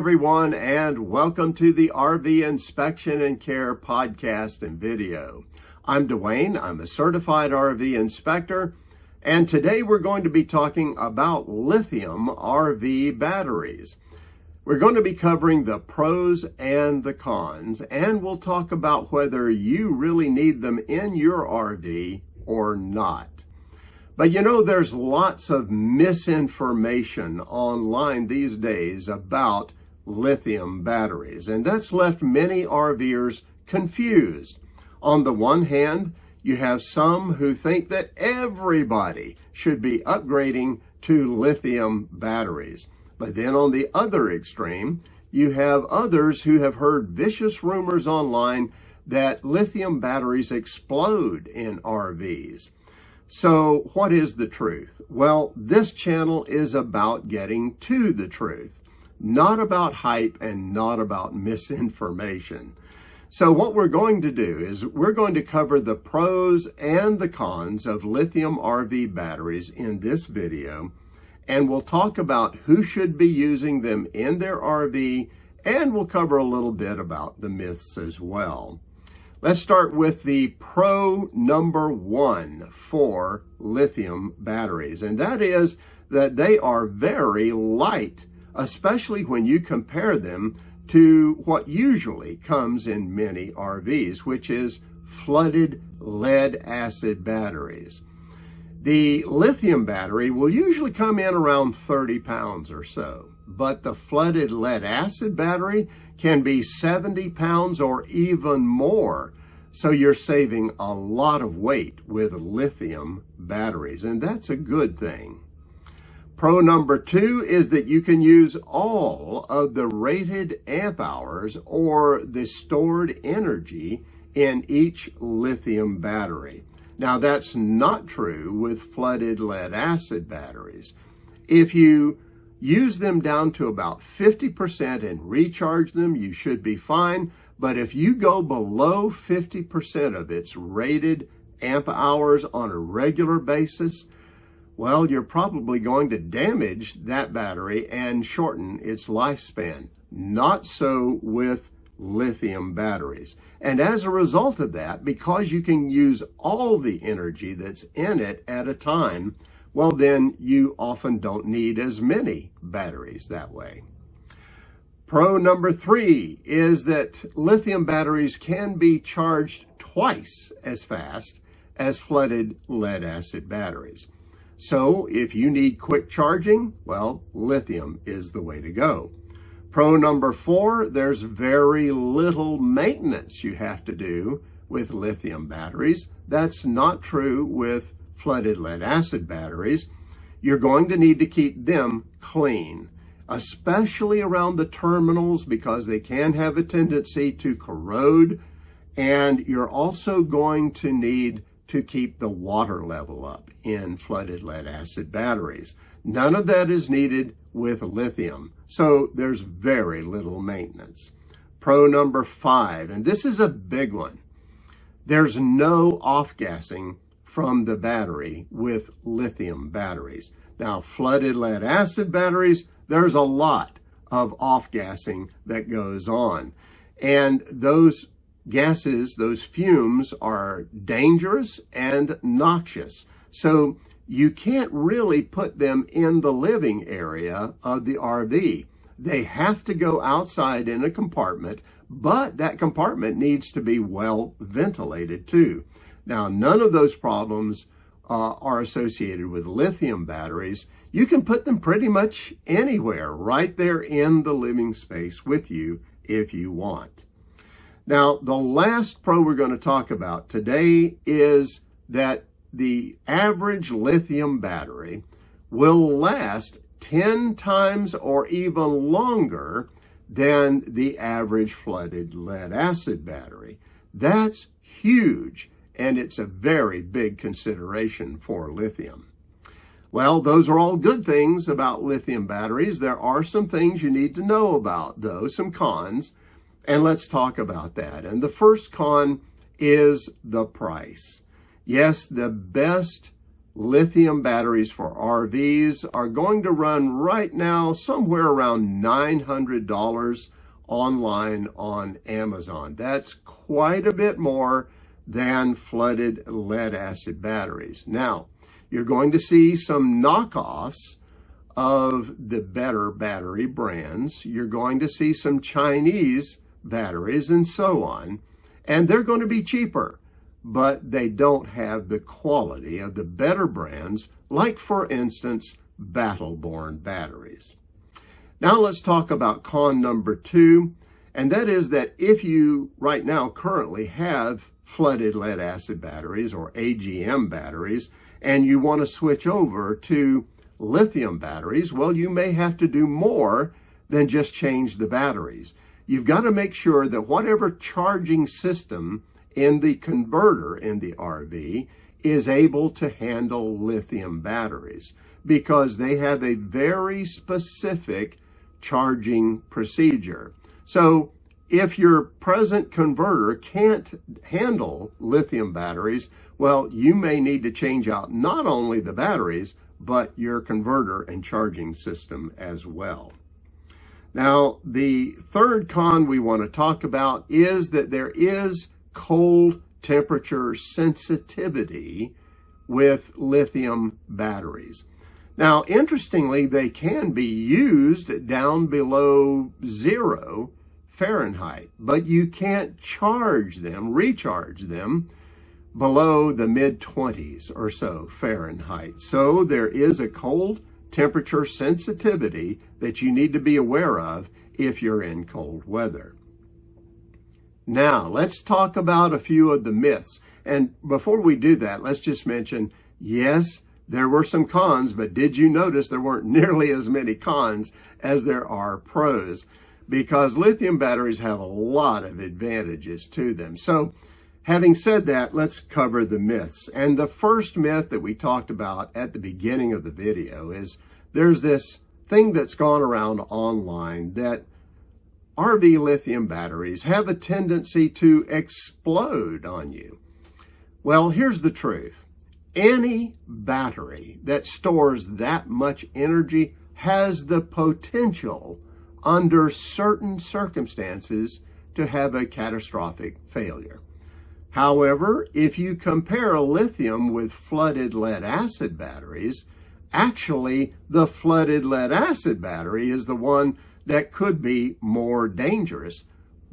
everyone, and welcome to the RV Inspection and Care podcast and video. I'm Dwayne. I'm a certified RV inspector, and today we're going to be talking about lithium RV batteries. We're going to be covering the pros and the cons, and we'll talk about whether you really need them in your RV or not. But you know, there's lots of misinformation online these days about lithium batteries, and that's left many RVers confused. On the one hand, you have some who think that everybody should be upgrading to lithium batteries. But then on the other extreme, you have others who have heard vicious rumors online that lithium batteries explode in RVs. So what is the truth? Well, this channel is about getting to the truth, not about hype and not about misinformation. So what we're going to do is we're going to cover the pros and the cons of lithium RV batteries in this video, and we'll talk about who should be using them in their RV, and we'll cover a little bit about the myths as well. Let's start with the pro number one for lithium batteries, and that is that they are very light, especially when you compare them to what usually comes in many RVs, which is flooded lead acid batteries. The lithium battery will usually come in around 30 pounds or so, but the flooded lead acid battery can be 70 pounds or even more. So you're saving a lot of weight with lithium batteries, and that's a good thing. Pro number two is that you can use all of the rated amp hours or the stored energy in each lithium battery. Now, that's not true with flooded lead acid batteries. If you use them down to about 50% and recharge them, you should be fine. But if you go below 50% of its rated amp hours on a regular basis, well, you're probably going to damage that battery and shorten its lifespan. Not so with lithium batteries. And as a result of that, because you can use all the energy that's in it at a time, well, then you often don't need as many batteries that way. Pro number three is that lithium batteries can be charged twice as fast as flooded lead acid batteries. So if you need quick charging, well, lithium is the way to go. Pro number four, there's very little maintenance you have to do with lithium batteries. That's not true with flooded lead acid batteries. You're going to need to keep them clean, especially around the terminals, because they can have a tendency to corrode. And you're also going to need to keep the water level up in flooded lead acid batteries. None of that is needed with lithium, so there's very little maintenance. Pro number five, and this is a big one. There's no off-gassing from the battery with lithium batteries. Now, flooded lead acid batteries, there's a lot of off-gassing that goes on. And those gases, those fumes, are dangerous and noxious. So you can't really put them in the living area of the RV. They have to go outside in a compartment, but that compartment needs to be well ventilated too. Now, none of those problems are associated with lithium batteries. You can put them pretty much anywhere, right there in the living space with you if you want. Now, the last pro we're going to talk about today is that the average lithium battery will last 10 times or even longer than the average flooded lead acid battery. That's huge, and it's a very big consideration for lithium. Well, those are all good things about lithium batteries. There are some things you need to know about, though, some cons, and let's talk about that. And the first con is the price. Yes, the best lithium batteries for RVs are going to run right now somewhere around $900 online on Amazon. That's quite a bit more than flooded lead acid batteries. Now, you're going to see some knockoffs of the better battery brands. You're going to see some Chinese batteries and so on, and they're going to be cheaper, but they don't have the quality of the better brands, like, for instance, Battle-Born batteries. Now let's talk about con number 2, and that is that if you right now currently have flooded lead acid batteries or AGM batteries, and you want to switch over to lithium batteries, well, you may have to do more than just change the batteries. You've got to make sure that whatever charging system in the converter in the RV is able to handle lithium batteries, because they have a very specific charging procedure. So if your present converter can't handle lithium batteries, well, you may need to change out not only the batteries, but your converter and charging system as well. Now, the third con we want to talk about is that there is cold temperature sensitivity with lithium batteries. Now, interestingly, they can be used down below 0 Fahrenheit, but you can't charge them, recharge them, below the mid-20s or so Fahrenheit. So there is a cold temperature sensitivity that you need to be aware of if you're in cold weather. Now, let's talk about a few of the myths. And before we do that, let's just mention, yes, there were some cons, but did you notice there weren't nearly as many cons as there are pros? Because lithium batteries have a lot of advantages to them. So, having said that, let's cover the myths. And the first myth that we talked about at the beginning of the video is there's this thing that's gone around online that RV lithium batteries have a tendency to explode on you. Well, here's the truth. Any battery that stores that much energy has the potential, under certain circumstances, to have a catastrophic failure. However, if you compare lithium with flooded lead acid batteries, actually the flooded lead acid battery is the one that could be more dangerous,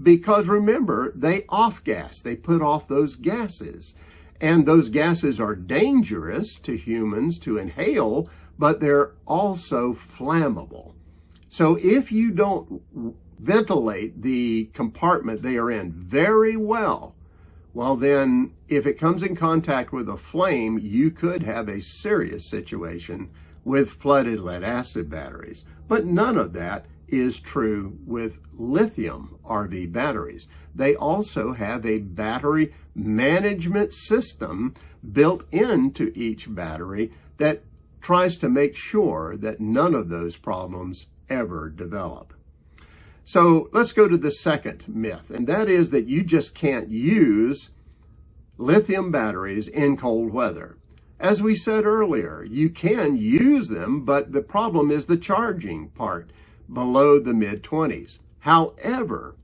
because remember, they off-gas, they put off those gases, and those gases are dangerous to humans to inhale, but they're also flammable. So if you don't ventilate the compartment they are in very well, well then, if it comes in contact with a flame, you could have a serious situation with flooded lead acid batteries. But none of that is true with lithium RV batteries. They also have a battery management system built into each battery that tries to make sure that none of those problems ever develop. So let's go to the second myth, and that is that you just can't use lithium batteries in cold weather. As we said earlier, you can use them, but the problem is the charging part below the mid-20s. However,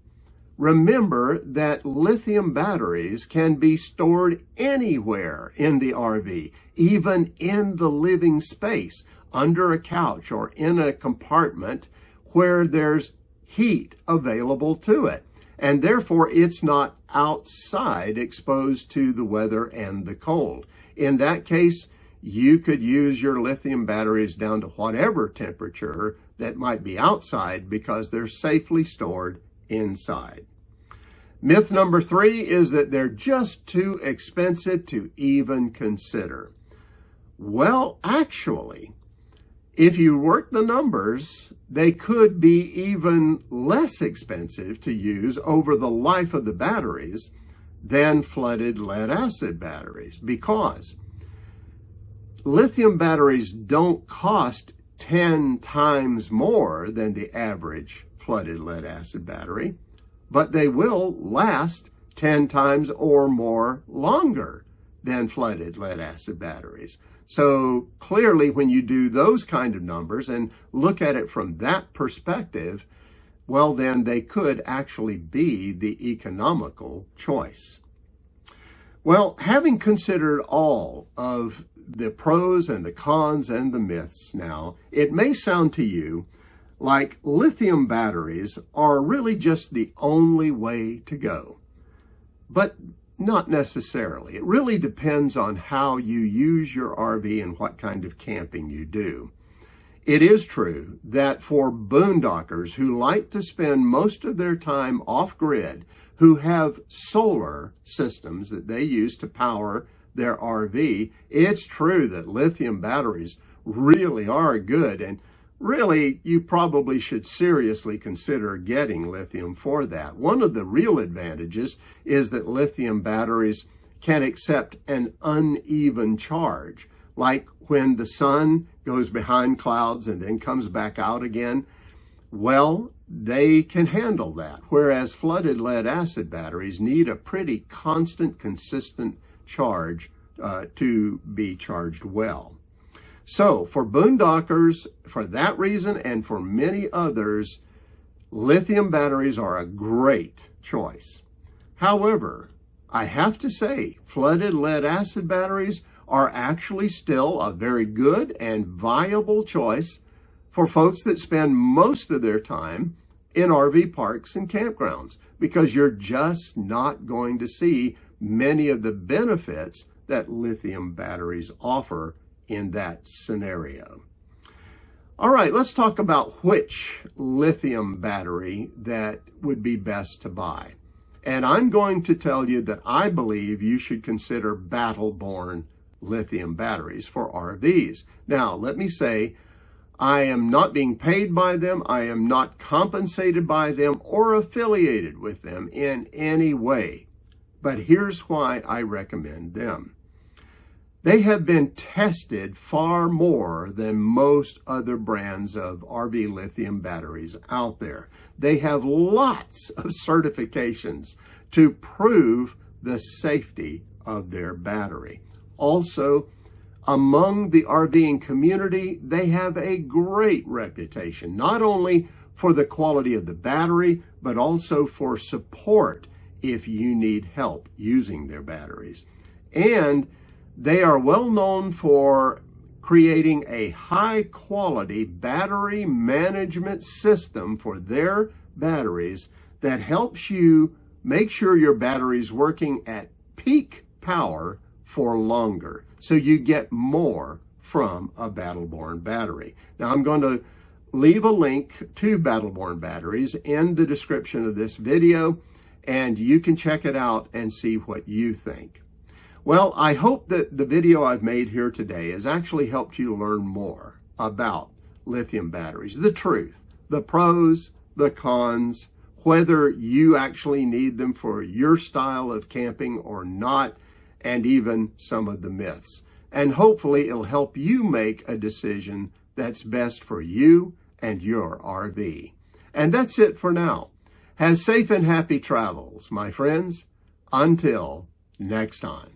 remember that lithium batteries can be stored anywhere in the RV, even in the living space, under a couch or in a compartment where there's heat available to it. And therefore, it's not outside exposed to the weather and the cold. In that case, you could use your lithium batteries down to whatever temperature that might be outside, because they're safely stored inside. Myth number 3 is that they're just too expensive to even consider. Well, actually, if you work the numbers, they could be even less expensive to use over the life of the batteries than flooded lead acid batteries, because lithium batteries don't cost 10 times more than the average flooded lead acid battery, but they will last 10 times or more longer than flooded lead-acid batteries. So clearly, when you do those kind of numbers and look at it from that perspective, well, then they could actually be the economical choice. Well, having considered all of the pros and the cons and the myths now, it may sound to you like lithium batteries are really just the only way to go. But not necessarily. It really depends on how you use your RV and what kind of camping you do. It is true that for boondockers who like to spend most of their time off-grid, who have solar systems that they use to power their RV, it's true that lithium batteries really are good, and really you probably should seriously consider getting lithium for that. One of the real advantages is that lithium batteries can accept an uneven charge, like when the sun goes behind clouds and then comes back out again. Well, they can handle that, whereas flooded lead-acid batteries need a pretty constant, consistent charge to be charged well. So for boondockers, for that reason and for many others, lithium batteries are a great choice. However, I have to say, flooded lead-acid batteries are actually still a very good and viable choice for folks that spend most of their time in RV parks and campgrounds, because you're just not going to see many of the benefits that lithium batteries offer in that scenario. All right, let's talk about which lithium battery that would be best to buy. And I'm going to tell you that I believe you should consider battle-born lithium batteries for RVs. Now, let me say, I am not being paid by them, I am not compensated by them or affiliated with them in any way. But here's why I recommend them. They have been tested far more than most other brands of RV lithium batteries out there. They have lots of certifications to prove the safety of their battery. Also, among the RVing community, they have a great reputation, not only for the quality of the battery, but also for support if you need help using their batteries. And they are well known for creating a high-quality battery management system for their batteries that helps you make sure your battery's working at peak power for longer, so you get more from a battle-born battery. Now, I'm going to leave a link to battle-born batteries in the description of this video, and you can check it out and see what you think. Well, I hope that the video I've made here today has actually helped you learn more about lithium batteries, the truth, the pros, the cons, whether you actually need them for your style of camping or not, and even some of the myths. And hopefully it'll help you make a decision that's best for you and your RV. And that's it for now. Have safe and happy travels, my friends. Until next time.